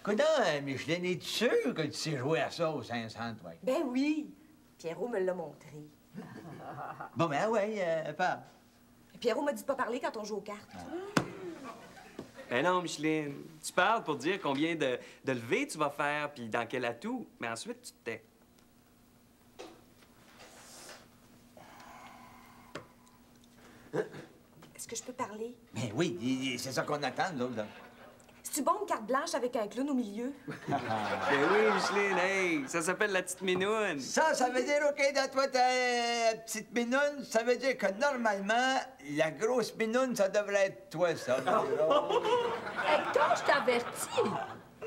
Coudonc, Micheline, es-tu sûr que tu sais jouer à ça au 500, toi? Ben oui. Pierrot me l'a montré. Bon, ben ouais, parle. Pierrot m'a dit de pas parler quand on joue aux cartes. Ben non, Micheline. Tu parles pour dire combien de levées tu vas faire, puis dans quel atout. Mais ensuite, tu te tais. Est-ce que je peux parler? Ben oui, c'est ça qu'on attend, nous autres, là. C'est-tu bon une carte blanche avec un clown au milieu? Ben oui, Micheline, hey, ça s'appelle la petite minoune. Ça veut dire, OK, dans toi, ta petite minoune, ça veut dire que normalement, la grosse minoune, ça devrait être toi, ça. Hector, je t'avertis.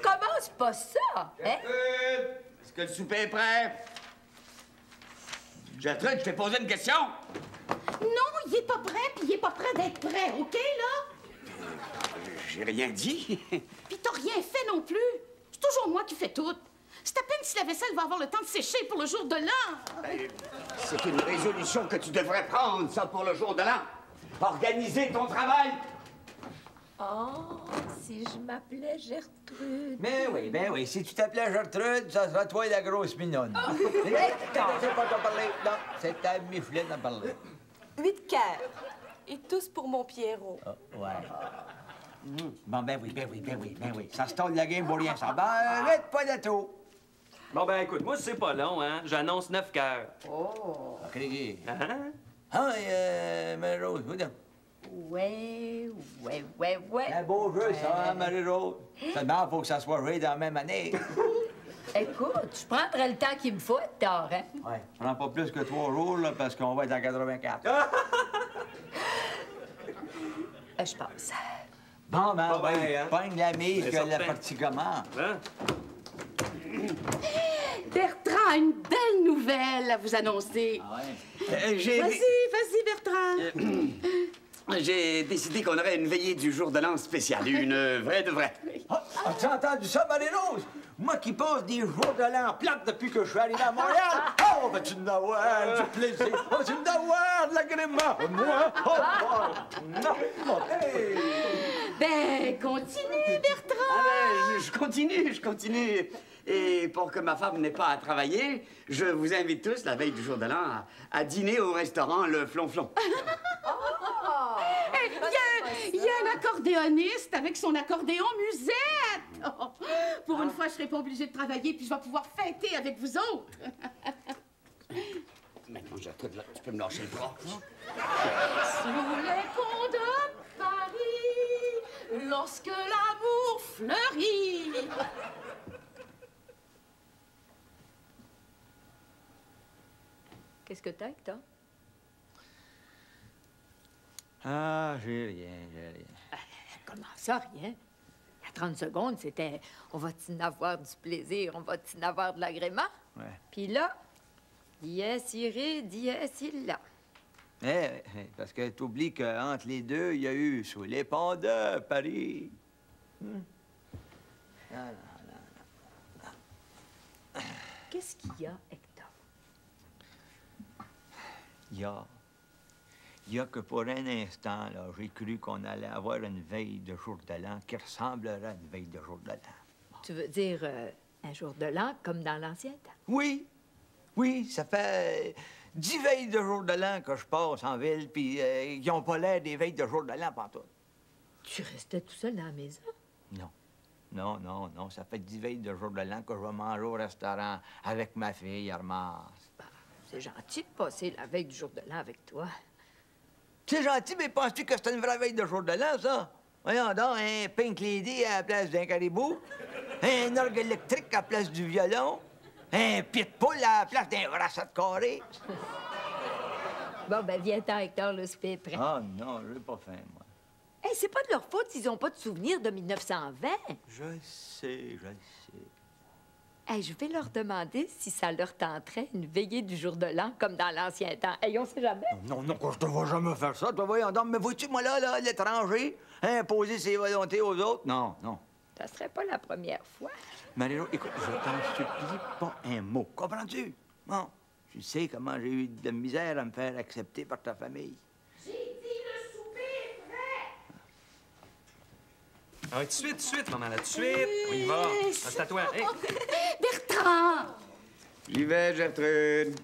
Commence pas ça, hein? Est-ce que le souper est prêt? Gertrude, je t'ai posé une question. Non, il est pas prêt, puis il est pas prêt d'être prêt, OK, là? J'ai rien dit. Puis t'as rien fait non plus. C'est toujours moi qui fais tout. C'est à peine si la vaisselle va avoir le temps de sécher pour le jour de l'an. C'est une résolution que tu devrais prendre, ça, pour le jour de l'an. Organiser ton travail. Oh, si je m'appelais Gertrude. Ben oui, si tu t'appelais Gertrude, ça sera toi la grosse minoune. C'est pas t'en parler, non, c'est ta Micheline à parler. 8 cœurs. Et tous pour mon Pierrot. Oh, ouais. Bon, ben oui. Ça se tourne la game pour rien, ça. Ben, arrête pas de tout. Bon, ben écoute, moi, c'est pas long, hein. J'annonce 9 cœurs. Oh. OK. Hein? Ah, Marie-Rose, oui, donc. Ouais. Un beau jeu, ça, hein, Marie-Rose? Seulement, il faut que ça soit joué dans la même année. Écoute, je prendrai le temps qu'il me faut, Hector, hein? Ouais, je prends pas plus que 3 jours, là, parce qu'on va être en 84. Je passe. Bon, ben, Pas bien, ouais, hein? pogne la mise C'est que la certain. partie commence. Hein? Bertrand a une belle nouvelle à vous annoncer. Ah ouais? Vas-y, Bertrand. J'ai décidé qu'on aurait une veillée du jour de l'an spéciale. Une vraie de vraie. Ah, as-tu entendu ça, Marie-Rose? Moi qui passe des jours de l'an plate depuis que je suis arrivé à Montréal. Oh, vas-tu en avoir du plaisir? Vas-tu en avoir de l'agrément? Moi? Non. Hey! Ben, continue, Bertrand. Ah ben, je continue. Et pour que ma femme n'ait pas à travailler, je vous invite tous, la veille du jour de l'an, à dîner au restaurant Le Flonflon. Il y a un accordéoniste avec son accordéon musette. Oh, pour une fois, je serai pas obligée de travailler, puis je vais pouvoir fêter avec vous autres. Maintenant, Gertrude, là, tu peux me lâcher le bras. Sous les ponts de Paris, lorsque l'amour fleurit. Qu'est-ce que t'as, Hector? Ah, j'ai rien. Comment ça, rien? Il y a 30 secondes, c'était « On va-t-il en avoir du plaisir? On va-t-il en avoir de l'agrément? » Ouais. Puis là, dies irae, dies illa. Parce que t'oublies qu'entre les deux, il y a eu Sous les ponts de Paris. Qu'est-ce qu'il y a, Hector? Il y a que pour un instant, là, j'ai cru qu'on allait avoir une veille de jour de l'an qui ressemblerait à une veille de jour de l'an. Tu veux dire un jour de l'an comme dans l'ancien temps? Oui, ça fait 10 veilles de jour de l'an que je passe en ville, puis ils n'ont pas l'air des veilles de jour de l'an pantoute. Tu restais tout seul dans la maison? Non, ça fait 10 veilles de jour de l'an que je vais manger au restaurant avec ma fille, Armand. C'est gentil de passer la veille du jour de l'an avec toi. C'est gentil, mais penses-tu que c'est une vraie veille de jour de l'an, ça? Voyons donc, un Pink Lady à la place d'un caribou, un orgue électrique à la place du violon, un pied de poule à la place d'un brassard carré. Bon, ben viens-t'en, Hector, le souper est prêt. Ah non, je n'ai pas faim, moi. Hey, c'est pas de leur faute s'ils ont pas de souvenirs de 1920. Je sais. Hey, je vais leur demander si ça leur tenterait une veillée du jour de l'an comme dans l'ancien temps. Hey, on sait jamais. Non, je te vois jamais faire ça. Toi, voyons donc, mais vois-tu, moi, là, l'étranger, imposer ses volontés aux autres? Non. Ça serait pas la première fois. Marie-Rose, écoute, je t'en supplie pas un mot. Comprends-tu? Bon, tu sais comment j'ai eu de la misère à me faire accepter par ta famille. J'ai dit le souper est Ah, tout de suite, maman, là, tout de suite. On y va. C'est à toi. Hey. Bertrand! J'y vais, Gertrude.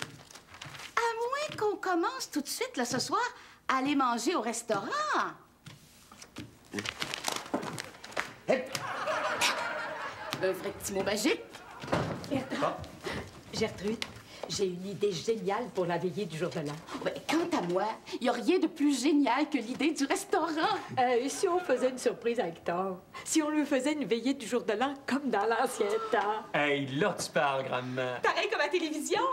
À moins qu'on commence tout de suite, là, ce soir, à aller manger au restaurant. Un vrai petit mot magique. Bertrand, Gertrude, j'ai une idée géniale pour la veillée du jour de l'an. Ouais, quant à moi, il n'y a rien de plus génial que l'idée du restaurant. Si on faisait une surprise à Hector, si on lui faisait une veillée du jour de l'an comme dans l'ancien temps. Hey, là, tu parles, grand-maman. Pareil comme à la télévision.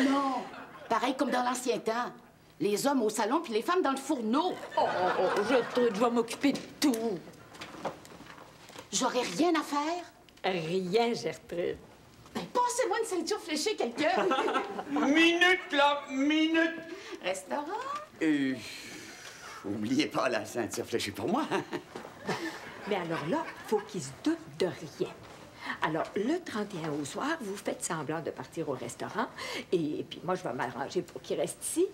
Non, pareil comme dans l'ancien temps. Les hommes au salon puis les femmes dans le fourneau. Gertrude, je vais m'occuper de tout. J'aurais rien à faire. Rien, Gertrude. Ben, passez-moi une ceinture fléchée, quelqu'un. Minute, là, minute. Restaurant? Oubliez pas la ceinture fléchée pour moi. Mais alors là, faut qu'il se doute de rien. Alors, le 31 au soir, vous faites semblant de partir au restaurant. Et puis moi, je vais m'arranger pour qu'il reste ici.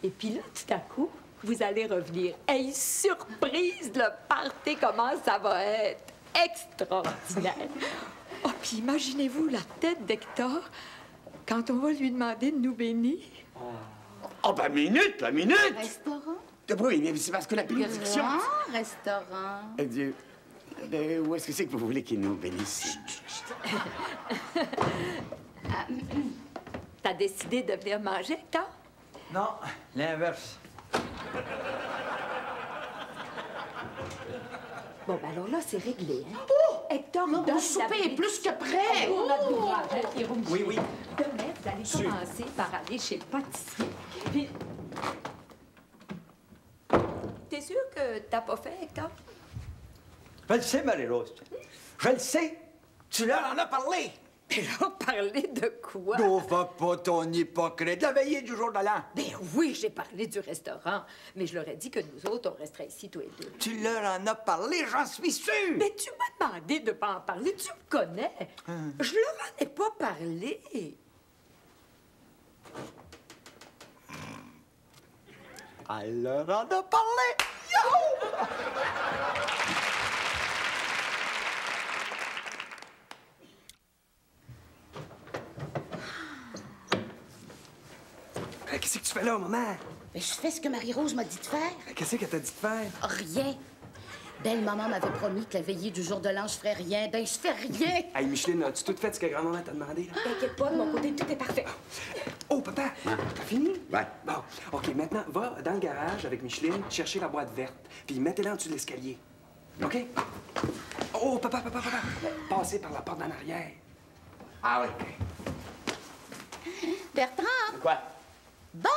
Et puis là, tout à coup, vous allez revenir. Hey, surprise, le party, comment ça va être? Extraordinaire. Oh, puis imaginez-vous la tête d'Hector quand on va lui demander de nous bénir. Oh, ben, minute, la minute. Restaurant? Oui, mais c'est parce que la bénédiction... Grand restaurant. Dieu. Où est-ce que c'est que vous voulez qu'il nous bénisse? T'as décidé de venir manger, Hector? Non, l'inverse. Bon, ben alors là, c'est réglé, hein? Oh! Hector, Mon donne souper la est plus que prêt. On a le droit, hein, Pierrot? Oui, oui. Demain, vous allez commencer par aller chez le pâtissier. Puis... T'es sûr que t'as pas fait, Hector? Je le sais, Marie-Rose. Je le sais. Tu leur en as parlé. Mais là, parler de quoi? Oh, va pas ton hypocrite. La veillée du jour de l'an. Ben oui, j'ai parlé du restaurant, mais je leur ai dit que nous autres, on resterait ici tous les deux. Tu leur en as parlé, j'en suis sûr. Mais tu m'as demandé de pas en parler, tu me connais. Je leur en ai pas parlé. Elle leur en a parlé. Yo! Qu'est-ce que tu fais là, maman? Ben, je fais ce que Marie-Rose m'a dit de faire. Qu'est-ce qu'elle t'a dit de faire? Rien. Belle-maman m'avait promis que la veillée du jour de l'an, je ferais rien. Ben, je fais rien. Hey, Micheline, as-tu tout fait ce que grand-maman t'a demandé, là? T'inquiète pas, de mon côté, tout est parfait. Oh, papa, t'as fini? Ouais. Bon, OK, maintenant, va dans le garage avec Micheline, chercher la boîte verte, puis mettez-la en dessous de l'escalier. OK? Oh, papa, passez par la porte d'en arrière. Ah oui. Bertrand, Quoi? bye!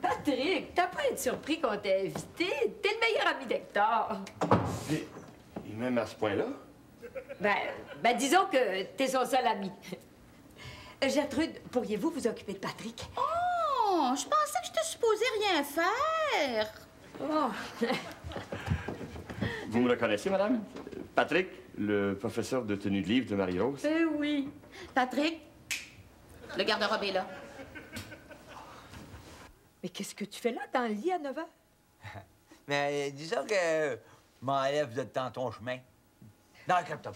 Patrick, t'as pas à être surpris qu'on t'ait invité. T'es le meilleur ami d'Hector. Et même à ce point-là? Ben, disons que t'es son seul ami. Gertrude, pourriez-vous vous occuper de Patrick? Oh, je pensais que je te supposais rien faire. Oh. Vous me reconnaissez, madame? Patrick, le professeur de tenue de livre de Marie-Rose. Oui. Patrick, le garde-robe est là. Mais qu'est-ce que tu fais là dans le lit à 9 h? Mais disons que je m'enlève de dans ton chemin. Non, inquiète-toi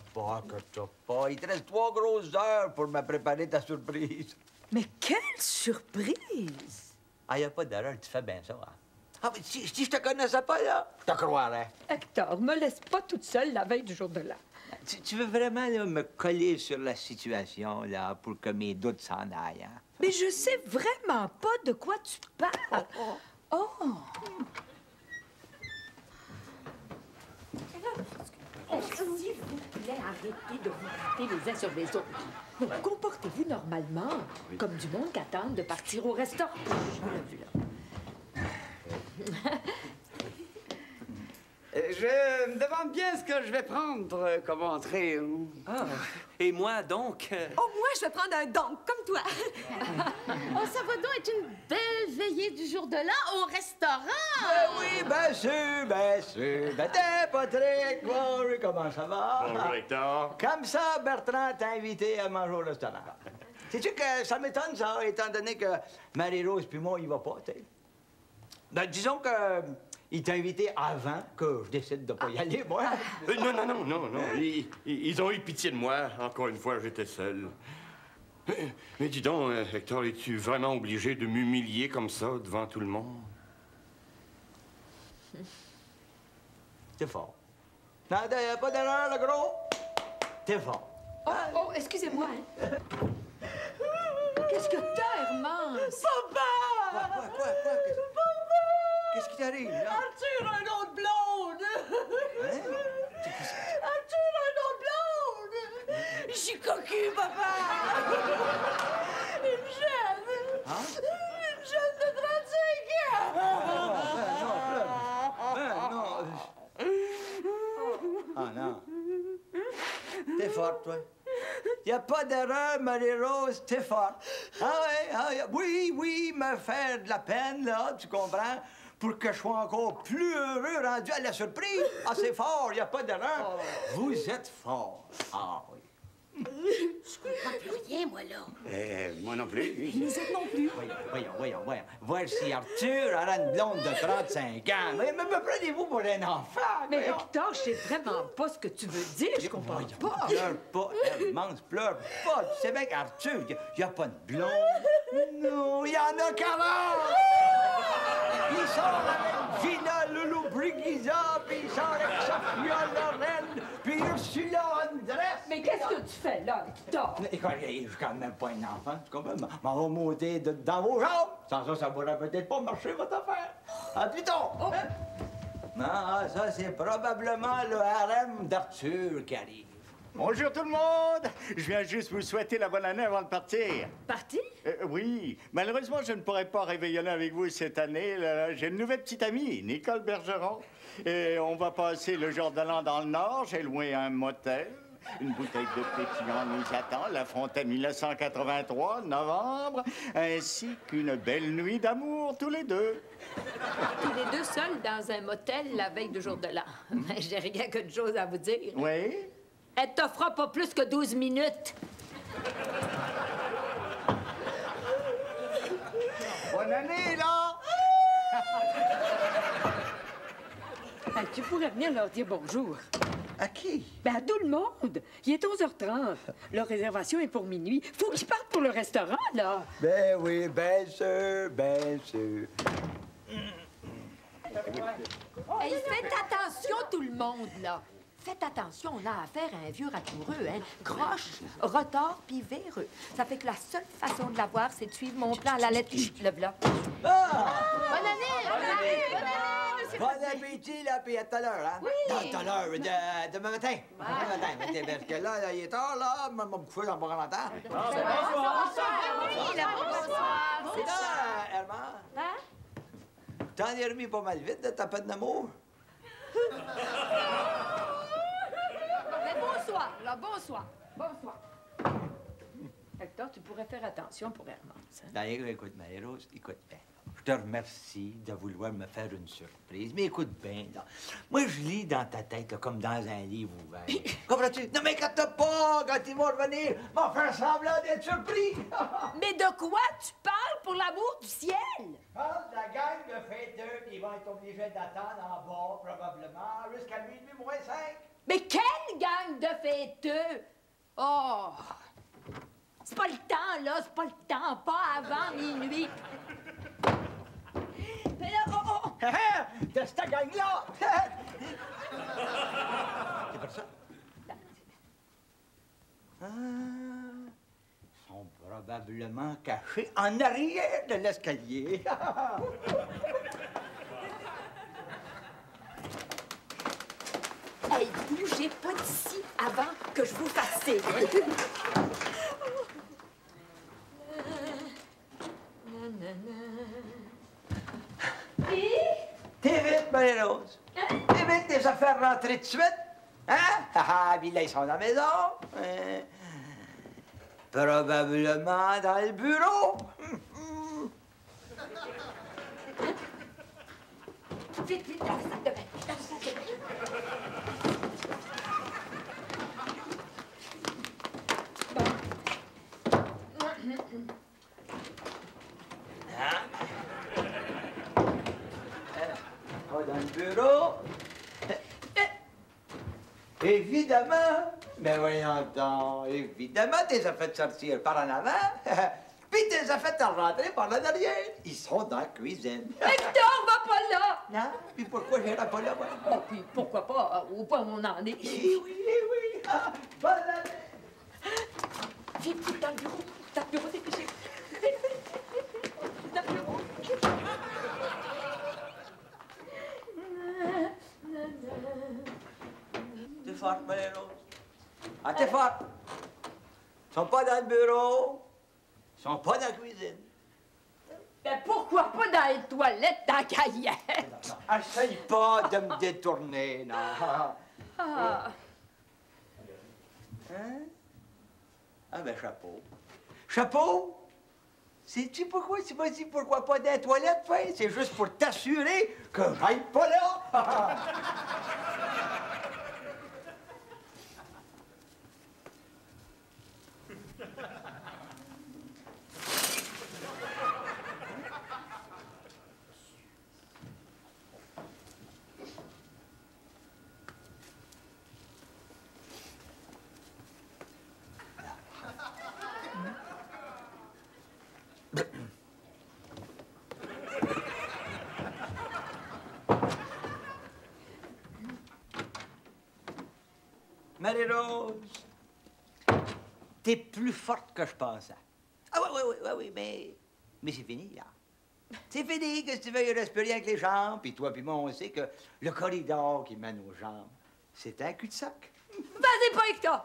pas. Il te reste 3 grosses heures pour me préparer ta surprise. Mais quelle surprise! Ah, y a pas d'erreur, tu fais bien ça, hein? Ah, mais si je te connaissais pas, là, je te croirais. Hector, me laisse pas toute seule la veille du jour de l'an. Tu veux vraiment, là, me coller sur la situation, là, pour que mes doutes s'en aillent, hein? Mais je sais vraiment pas de quoi tu parles. Oh! S'il vous plaît, arrêtez de vous jeter les uns sur les autres. Comportez-vous normalement, comme du monde qui attend de partir au restaurant. Je me demande bien ce que je vais prendre comme entrée. Ah, et moi, donc... Oh, moi, je vais prendre un donk, comme toi. Oh, ça va donc être une belle veillée du jour de l'an au restaurant. Oui, bien sûr. Ben, t'es Patrick, Glory, comment ça va? Bonjour, Hector. Comme ça, Bertrand t'a invité à manger au restaurant. Sais-tu que ça m'étonne, ça, étant donné que Marie-Rose puis moi, il va pas, tu sais. Ben, disons que Il t'a invité avant que je décide de pas y aller, moi. Non. Ils ont eu pitié de moi. Encore une fois, j'étais seul. Mais dis donc, Hector, es-tu vraiment obligé de m'humilier comme ça devant tout le monde? T'es fort. Non, y'a pas d'erreur, le gros. T'es fort. Oh, excusez-moi, hein. Qu'est-ce que t'as, Hermance? Quoi? Qu'est-ce qui t'arrive, là? Arthur, un autre blonde! Hein? Arthur, un autre blonde! Je suis cocu, papa! Une jeune! Hein? Une jeune de 35 ans! Ah non. T'es forte, toi. Y a pas d'erreur, Marie-Rose, t'es forte. Oui, me faire de la peine, là, tu comprends? Pour que je sois encore plus heureux rendu à la surprise. Ah, c'est fort, y a pas d'erreur. Vous êtes fort. Ah, oui. Je comprends plus rien, moi, là. Moi non plus. Nous autres non plus. Voyons. Voici Arthur aura une blonde de 35 ans. Mais me prenez-vous pour un enfant? Mais voyons. Hector, je sais vraiment pas ce que tu veux dire. Je comprends pas. Pleure pas, Hermance, pleure pas. Tu sais bien qu'Arthur, y a pas de blonde. Non, y en a 40! Il sort avec Gina Loulou Brigisa, puis il sort avec Sophia Loren, puis Ursula Andress. Mais qu'est-ce que tu fais là, Hector? Écoute, je suis quand même pas un enfant, tu comprends? M'en va monter dans vos jambes. Sans ça, ça pourrait peut-être pas marcher, votre affaire. À plus tard. Hein? Non, ça, c'est probablement le harem d'Arthur qui arrive. Bonjour tout le monde! Je viens juste vous souhaiter la bonne année avant de partir. Parti? Oui, malheureusement, je ne pourrai pas réveillonner avec vous cette année. Là, j'ai une nouvelle petite amie, Nicole Bergeron. Et on va passer le jour de l'an dans le Nord. J'ai loué un motel. Une bouteille de pétillant nous attend. La Fontaine 1983, novembre. Ainsi qu'une belle nuit d'amour, tous les deux. Tous les deux seuls dans un motel la veille du jour de l'an. J'ai rien que de chose à vous dire. Oui? Elle t'offra pas plus que 12 minutes. Bonne année, là! Tu pourrais venir leur dire bonjour. À qui? Ben, à tout le monde. Il est 11h30. Leur réservation est pour minuit. Faut qu'ils partent pour le restaurant, là. Ben oui, bien sûr. Hey, faites attention, tout le monde, là. Faites attention, on a affaire à un vieux ratoureux, hein. Croche, retard, puis véreux. Ça fait que la seule façon de l'avoir, c'est de suivre mon plan à la lettre. Le blanc. Ah! Bonne année, monsieur. Bon appétit, là, puis à tout à l'heure, hein? Oui. Non, tout à l'heure, demain matin. Demain matin, parce que là, il est tard, là, mon coucher dans pas longtemps. Bonsoir. C'est ça, Herman. Hein? T'en es remis pas mal vite de ta peine d'amour? Mais bonsoir, là, bonsoir. Hector, tu pourrais faire attention pour Hermance. Hein? D'ailleurs, écoute, Marie-Rose, écoute bien. Je te remercie de vouloir me faire une surprise, mais écoute bien, là. Moi, je lis dans ta tête, là, comme dans un livre ouvert. Comprends-tu? Non, mais quand pas, quand ils vont revenir, m'en faire semblant d'être surpris. Mais de quoi tu parles, pour l'amour du ciel? La gang de fêteux, ils vont être obligés d'attendre en bas, probablement, jusqu'à minuit moins 5. Mais quelle gang de fêteux? Oh! C'est pas le temps, là, c'est pas le temps, pas avant minuit. Mais là, oh! De cette gang-là! C'est pour ça. Ils sont probablement cachés en arrière de l'escalier. Hey, bougez pas d'ici avant que je vous fasse signe. T'es vite, Marie-Rose. T'es vite, tes affaires rentrées tout de suite. Hein? Puis là, ils sont à la maison. Probablement dans le bureau. Vite, dans la salle de bain. Dans la salle de bain. Pas dans le Évidemment. Mais voyons donc, évidemment, t'es as fait sortir par en avant, puis t'es as fait rentrer par le derrière. Ils sont dans la cuisine. Hector, va pas là! Non? Puis pourquoi j'irai pas là, moi? Oh, puis pourquoi pas, au point où on en est. Eh oui, eh oui. Ah, bonne année. Viens, dans le bureau. Dans le bureau, dépêchez. Dans le bureau. T'es forte, Marie-Rose. Ah, t'es forte. Ils sont pas dans le bureau. Ils sont pas dans la cuisine. Ben pourquoi pas dans les toilettes, dans la caillette? Essaye pas de me détourner, non. Ah. Hein? Ah, ben, chapeau. Chapeau? Sais-tu pourquoi tu m'as dit pourquoi pas dans les toilettes, fin? C'est juste pour t'assurer que j'aille pas là. Marie-Rose, t'es plus forte que je pensais. Ah oui, mais c'est fini, là. C'est fini, que si tu veux, il reste plus rien avec les jambes. Puis toi, puis moi, on sait que le corridor qui mène aux jambes, c'est un cul-de-sac. Vas-y, pas Hector!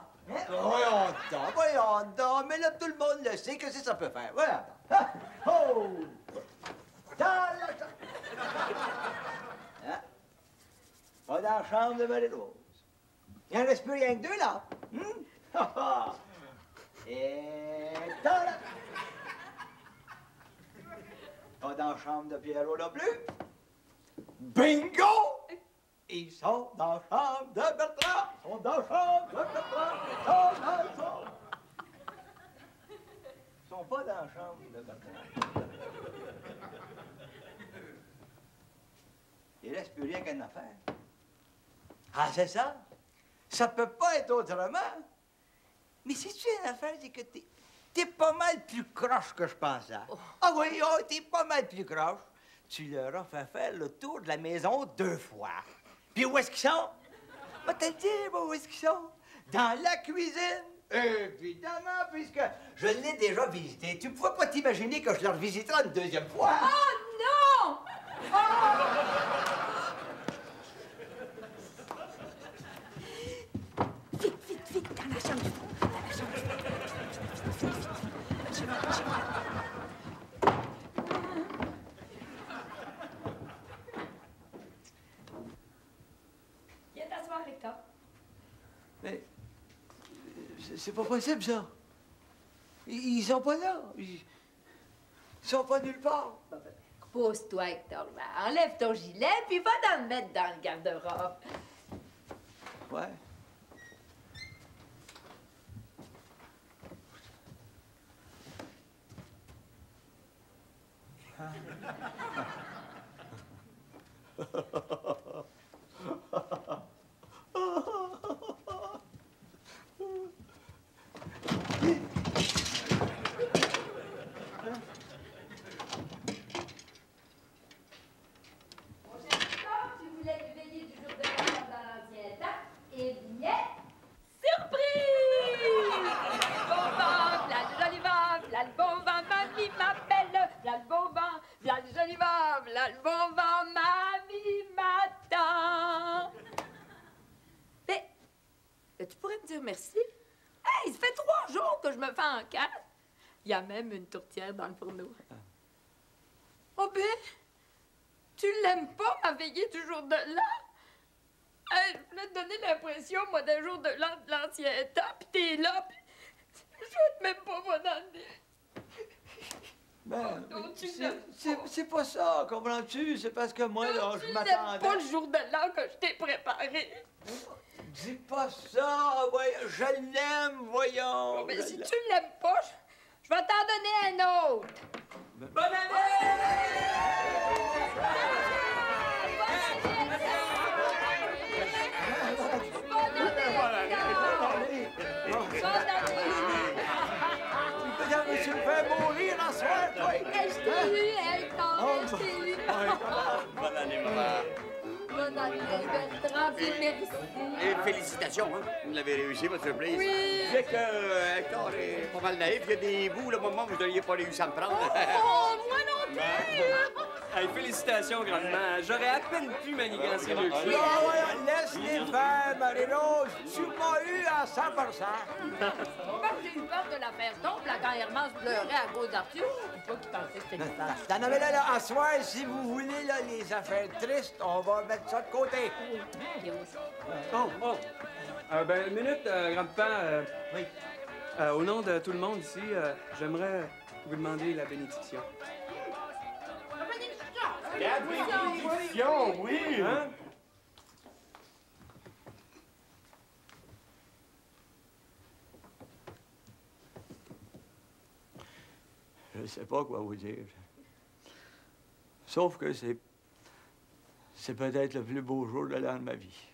Voyons donc, mais là, tout le monde le sait, que ça peut faire. Voilà. Ah, oh! Dans la chambre. Hein? Pas dans la chambre de Marie-Rose. Il n'en reste plus rien que deux, là. Et dans la... Pas dans la chambre de Pierrot non plus. Bingo! Ils sont dans la chambre de Bertrand. Ils sont dans la chambre de Bertrand. Ils sont dans la chambre. Ils sont pas dans la chambre de Bertrand. Il reste plus rien qu'une affaire. Ah, c'est ça? Ça peut pas être autrement. Mais si tu as une affaire, c'est que t'es pas mal plus croche que je pensais. Oh. Ah oui, oh, t'es pas mal plus croche. Tu leur as fait faire le tour de la maison 2 fois. Puis où est-ce qu'ils sont? Va te le dire, moi, où est-ce qu'ils sont? Dans la cuisine. Évidemment, puisque je l'ai déjà visité. Tu pouvais pas t'imaginer que je leur visiterai une 2e fois. Oh non! Vite, dans la chambre du fond. Dans la chambre du fond. Viens t'asseoir, Hector. Mais c'est pas possible, ça. Ils sont pas là. Ils sont pas nulle part. Pose-toi, Hector. Enlève ton gilet, puis va dans le mettre dans le garde-robe. Ouais. Tu pourrais me dire merci? Hey, ça fait 3 jours que je me fais en 4. Il y a même une tourtière dans le fourneau. Oh ben, tu l'aimes pas, ma veillée du jour de l'an? Hey, je voulais te donner l'impression, moi, d'un jour de l'an de l'ancien temps, pis t'es là, pis je souhaite même pas mon année. Ben, Oh, tu l'aimes c'est pas ça, comprends-tu? C'est parce que moi, là, je m'attendais... Tu n'aimes pas le jour de l'an que je t'ai préparé. Dis pas ça, voyons, je l'aime, voyons. Oh, mais si tu l'aimes pas, je vais t'en donner un autre. Bonne année! Bonne année! Bonne année, maman. Bonne année, Bertrand, puis merci. Et félicitations, hein. Vous l'avez réussi, votre surprise. Oui. C'est que Hector est pas mal naïf. Il y a des bouts, le moment où vous n'auriez pas réussi à me prendre. Oh, moi non plus! Hey, félicitations, grandement. J'aurais à peine pu manigancer le chien. Laisse-les faire, Marie-Rose. Tu m'as eu à 100%. Moi, j'ai eu peur que l'affaire tombe, là, quand Hermance pleurait à cause d'Arthur. Pas qu'il pensait que c'était une femme. T'en avais là, à soir, si vous voulez, là, les affaires tristes, on va mettre ça de côté. Ben, une minute, grand-papa. Oui. Au nom de tout le monde ici, j'aimerais vous demander la bénédiction. La bénédiction, oui! Hein? Je sais pas quoi vous dire. Sauf que c'est peut-être le plus beau jour de l'an de ma vie.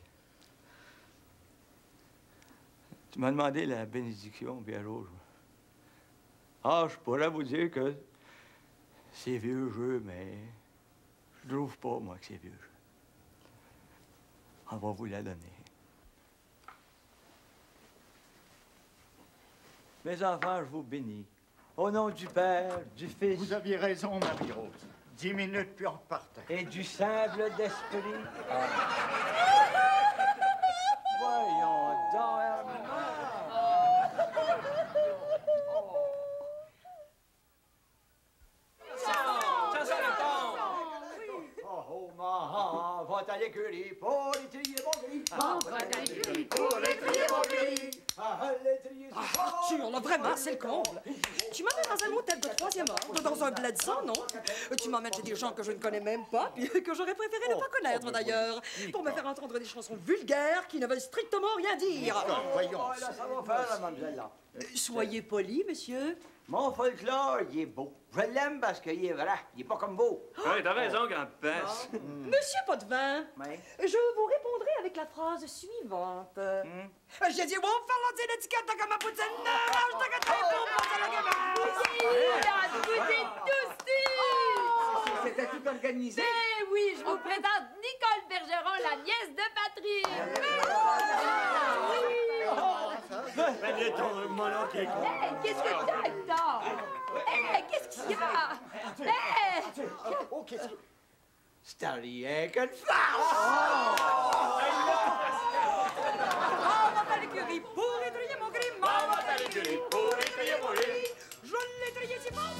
Tu m'as demandé la bénédiction, Pierrot. Ah, je pourrais vous dire que c'est vieux jeu, mais je trouve pas, moi, que c'est vieux jeu. On va vous la donner. Mes enfants, je vous bénis. Au nom du Père, du Fils... Vous aviez raison, Marie-Rose. 10 minutes, puis on repartait. Et du simple d'esprit. Voyons donc, Herman. Oh, maman, va à l'écurie pour étrier mon gris. Va à l'écurie pour étrier mon gris. Arthur, là, vraiment, c'est le comble. Tu m'emmènes dans un hôtel de 3e ordre, dans un bled sans nom. Tu m'emmènes chez des gens que je ne connais même pas, puis que j'aurais préféré ne pas connaître, d'ailleurs, pour me faire entendre des chansons vulgaires qui ne veulent strictement rien dire. Voyons. Oh, là, ça va faire, la mademoiselle, là. Soyez poli, monsieur. Mon folklore, il est beau. Je l'aime parce qu'il est vrai. Il est pas comme beau. Ouais, t'as raison, grand-père. Monsieur Potvin, Oui. je vous répondrai avec la phrase suivante. J'ai dit, bon, faire l'étiquette de comme ma poutine, range ta gâteau pour passer la gamme. C'était tout organisé. Eh oui, je vous présente Nicole Bergeron, la nièce de Patrick. Mais ton monocle est con. Hey, qu'est-ce que t'as, Hector? Hey, qu'est-ce qu'il y a? Hey! Oh, qu'est-ce que... C'était rien qu'une farce! On va à l'écurie pour étrier mon gris. On va à l'écurie pour étrier mon gris. Je l'ai étrié si fort